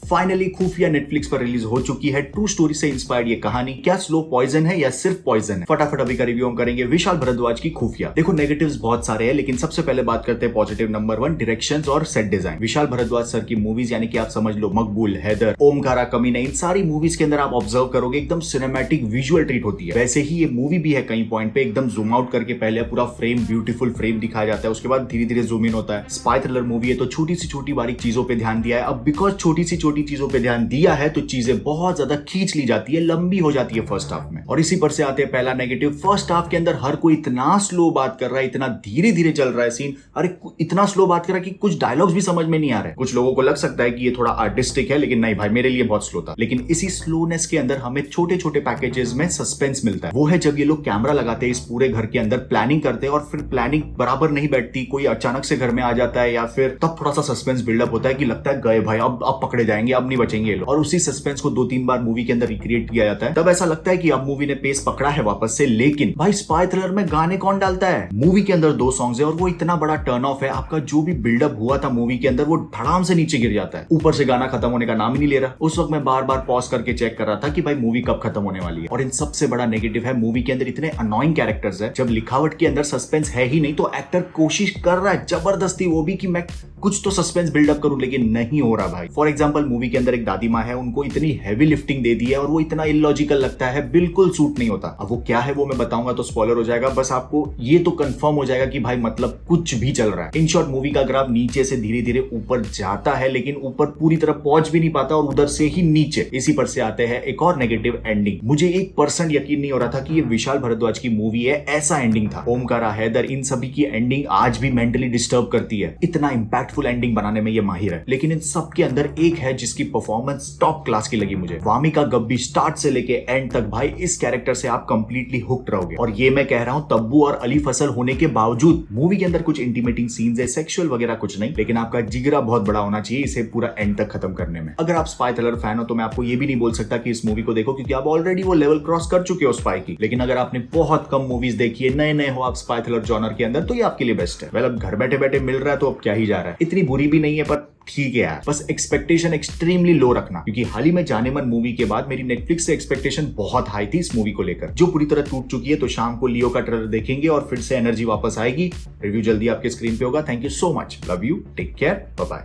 Finally खुफिया Netflix पर release हो चुकी है। ट्रू स्टोरी से इंस्पायर्ड ये कहानी क्या स्लो पॉइजन है या सिर्फ पॉइजन है, फटाफट अभी का रिव्यू हम करेंगे विशाल भारद्वाज की खुफिया। देखो नेगेटिव्स बहुत सारे हैं, लेकिन सबसे पहले बात करते हैं पॉजिटिव। नंबर 1 डायरेक्शंस और set design. Vishal Bhardwaj sir की मूवीज यानी कि आप समझ लो मकबूल, हैदर, ओमकारा, कमीना, इन सारी मूवीज के अंदर आप ऑब्जर्व करोगे एकदम सिनेमैटिक विजुअल ट्रीट होती है। वैसे ही ये मूवी भी है कई पॉइंट पे एकदम जूम आउट करके पहले पूरा फ्रेम, ब्यूटीफुल फ्रेम दिखाया जाता है, उसके बाद धीरे धीरे जूम इन होता है। स्पाई थ्रिलर मूवी है तो छोटी सी छोटी बारीक चीजों पे ध्यान दिया है। अब बिकॉज छोटी सी छोटी चीजों पे ध्यान दिया है तो चीजें बहुत ज्यादा खींच ली जाती है, लंबी हो जाती है फर्स्ट हाफ में। और इसी पर से आते हैं पहला नेगेटिव। फर्स्ट हाफ के अंदर हर कोई इतना स्लो बात कर रहा है, इतना धीरे धीरे चल रहा है सीन, अरे इतना स्लो बात कर रहा है कि कुछ डायलॉग्स भी समझ में नहीं आ रहे। कुछ लोगों को लग सकता है कि ये थोड़ा आर्टिस्टिक है, लेकिन नहीं भाई, मेरे लिए बहुत स्लो था। लेकिन इसी स्लोनेस के अंदर हमें छोटे छोटे पैकेजेस में सस्पेंस मिलता है। वो है जब ये लोग कैमरा लगाते हैं इस पूरे घर के अंदर, प्लानिंग करते हैं और फिर प्लानिंग बराबर नहीं बैठती, कोई अचानक से घर में आ जाता है या फिर तब थोड़ा सा सस्पेंस बिल्डअप होता है कि लगता है गए भाई, अब पकड़े जाएंगे, अब नहीं बचेंगे ये लोग। और उसी सस्पेंस को 2-3 बार मूवी के अंदर रिक्रिएट किया जाता है। तब ऐसा लगता है कि अब मूवी ने पेस पकड़ा है वापस से। लेकिन भाई स्पाई थ्रिलर में गाने कौन डालता है? मूवी के अंदर 2 सॉन्ग्स है और वो इतना बड़ा टर्न ऑफ है, आपका जो भी बिल्डअप हुआ था मूवी के अंदर वो धड़ाम से नीचे गिर जाता है। ऊपर से गाना खत्म होने का नाम ही नहीं ले रहा। उस वक्त मैं बार बार पॉज करके चेक कर रहा था कि भाई मूवी कब खत्म होने वाली है। और इन सबसे बड़ा नेगेटिव है मूवी के अंदर इतने अनोइंग कैरेक्टर्स है। जब लिखावट के अंदर सस्पेंस है ही नहीं तो एक्टर कोशिश कर रहा है जबरदस्ती वो भी कि मैं कुछ तो सस्पेंस बिल्डअप करूं, लेकिन नहीं हो रहा भाई। फॉर एग्जांपल मूवी के अंदर एक दादी माँ है, उनको इतनी हैवी लिफ्टिंग दे दी है और वो इतना इलॉजिकल लगता है, बिल्कुल सूट नहीं होता। अब वो क्या है वो मैं बताऊंगा तो स्पॉइलर हो जाएगा, बस आपको ये तो कंफर्म हो जाएगा कि भाई मतलब कुछ भी चल रहा है। इन शॉर्ट मूवी का ग्राफ नीचे से धीरे धीरे ऊपर जाता है, लेकिन ऊपर पूरी तरह पहुंच भी नहीं पाता और उधर से ही नीचे। इसी पर से आते हैं एक और नेगेटिव, एंडिंग। मुझे 1% यकीन नहीं हो रहा था कि ये विशाल भारद्वाज की मूवी है, ऐसा एंडिंग था। ओमकारा, हैदर, इन सभी की एंडिंग आज भी मेंटली डिस्टर्ब करती है। इतना इंपैक्टफुल एंडिंग बनाने में ये माहिर है। लेकिन इन सब के अंदर एक है जिसकी परफॉर्मेंस टॉप क्लास की लगी मुझे। वामिका गब्बी स्टार्ट से लेके एंड तक भाई इस कैरेक्टर से आप कंप्लीटली हुक्ड रहोगे। और ये मैं कह रहा हूं तब्बू और अली फसल होने के बावजूद। मूवी के अंदर कुछ इंटीमेटिंग सीन्स है, सेक्सुअल वगैरह कुछ नहीं, लेकिन आपका जिगरा बहुत बड़ा होना चाहिए इसे पूरा एंड तक खत्म करने में। अगर आप स्पाई थ्रिलर फैन हो तो मैं आपको ये भी नहीं बोल सकता कि इस मूवी को देखो, क्योंकि आप ऑलरेडी वो लेवल क्रॉस कर चुके हो स्पाई की। लेकिन अगर आपने बहुत कम मूवीज देखी है, नए नए हो आप स्पाई थ्रिलर जॉनर के अंदर, तो ये आपके लिए बेस्ट है। वेल अब घर बैठे बैठे मिल रहा है तो अब क्या ही जा रहा है। इतनी बुरी भी नहीं है पर ठीक है यार, बस एक्सपेक्टेशन एक्सट्रीमली लो रखना, क्योंकि हाल ही में जाने मन मूवी के बाद मेरी नेटफ्लिक्स से एक्सपेक्टेशन बहुत हाई थी इस मूवी को लेकर, जो पूरी तरह टूट चुकी है। तो शाम को लियो का ट्रेलर देखेंगे और फिर से एनर्जी वापस आएगी। रिव्यू जल्दी आपके स्क्रीन पे होगा। Thank you so much, love you, take care, bye bye.